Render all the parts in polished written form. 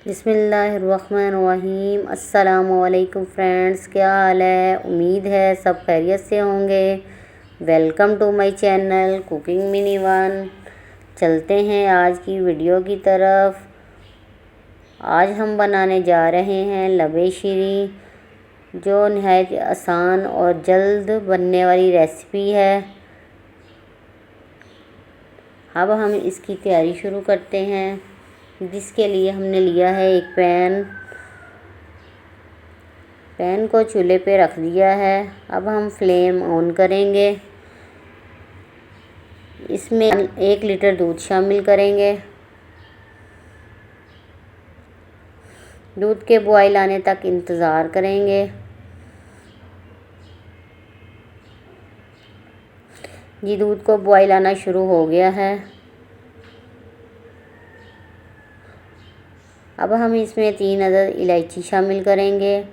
बिस्मिल्लाहिर्रहमानिर्रहीम। अस्सलामुअलैकुम फ्रेंड्स, क्या हाल है? उम्मीद है सब खैरियत से होंगे। Welcome to my channel cooking mini one. चलते हैं आज की वीडियो की तरफ। आज हम बनाने जा रहे हैं लबे शीरी, जो नहायत आसान और जल्द बनने वाली रेसिपी है। अब हम इसकी तैयारी शुरू करते हैं, जिसके लिए हमने लिया है एक पैन को चूल्हे पे रख दिया है। अब हम फ्लेम ऑन करेंगे। इसमें 1 लीटर दूध शामिल करेंगे। दूध के बॉयल आने तक इंतज़ार करेंगे। जी दूध को बॉयल आना शुरू हो गया है। अब हम इसमें 3 अदद इलायची शामिल करेंगे।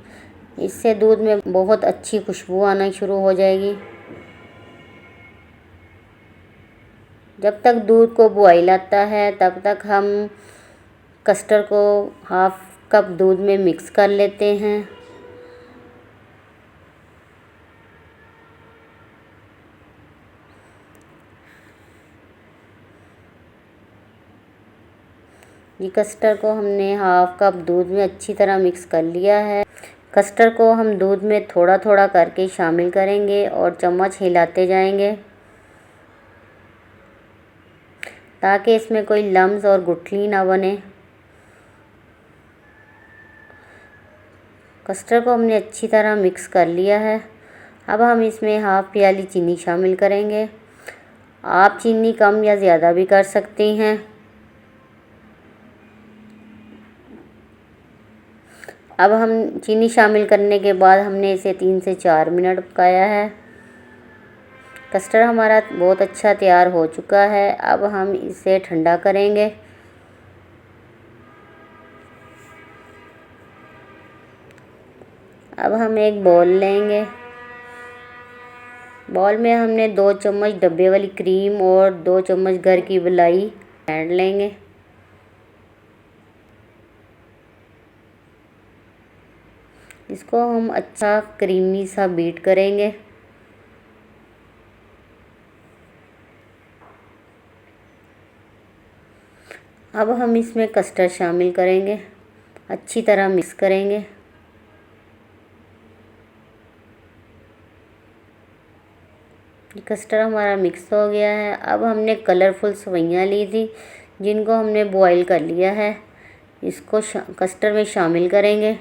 इससे दूध में बहुत अच्छी खुशबू आना शुरू हो जाएगी। जब तक दूध को बॉयल आता है तब तक हम कस्टर्ड को हाफ कप दूध में मिक्स कर लेते हैं। ये कस्टर्ड को हमने हाफ कप दूध में अच्छी तरह मिक्स कर लिया है। कस्टर्ड को हम दूध में थोड़ा थोड़ा करके शामिल करेंगे और चम्मच हिलाते जाएंगे, ताकि इसमें कोई लम्स और गुठली ना बने। कस्टर्ड को हमने अच्छी तरह मिक्स कर लिया है। अब हम इसमें हाफ प्याली चीनी शामिल करेंगे। आप चीनी कम या ज़्यादा भी कर सकती हैं। अब हम चीनी शामिल करने के बाद हमने इसे 3 से 4 मिनट पकाया है। कस्टर्ड हमारा बहुत अच्छा तैयार हो चुका है। अब हम इसे ठंडा करेंगे। अब हम एक बॉल लेंगे। बॉल में हमने 2 चम्मच डब्बे वाली क्रीम और 2 चम्मच घर की मलाई ऐड लेंगे। इसको हम अच्छा क्रीमी सा बीट करेंगे। अब हम इसमें कस्टर्ड शामिल करेंगे, अच्छी तरह मिक्स करेंगे। कस्टर्ड हमारा मिक्स हो गया है। अब हमने कलरफुल सेवइयाँ ली थी, जिनको हमने बॉईल कर लिया है। इसको कस्टर्ड में शामिल करेंगे।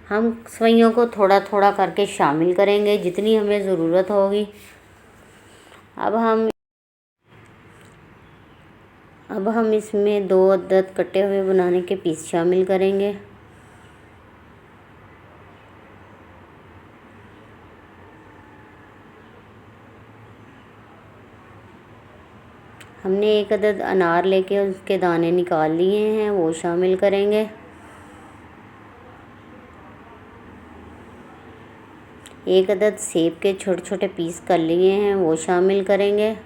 हम सेवइयों को थोड़ा थोड़ा करके शामिल करेंगे, जितनी हमें ज़रूरत होगी। अब हम इसमें 2 अदद कटे हुए बनाने के पीस शामिल करेंगे। हमने 1 अदद अनार लेके उसके दाने निकाल लिए हैं, वो शामिल करेंगे। 1 अदद सेब के छोटे छोटे पीस कर लिए हैं, वो शामिल करेंगे।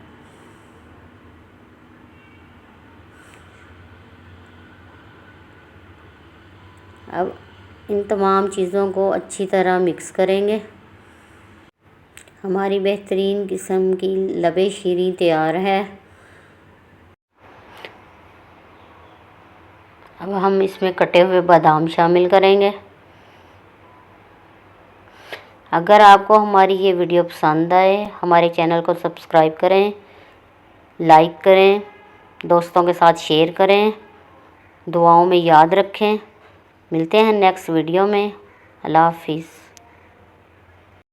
अब इन तमाम चीज़ों को अच्छी तरह मिक्स करेंगे। हमारी बेहतरीन किस्म की लबे शीरी तैयार है। अब हम इसमें कटे हुए बादाम शामिल करेंगे। अगर आपको हमारी ये वीडियो पसंद आए, हमारे चैनल को सब्सक्राइब करें, लाइक करें, दोस्तों के साथ शेयर करें, दुआओं में याद रखें। मिलते हैं नेक्स्ट वीडियो में। अल्लाह हाफिज़।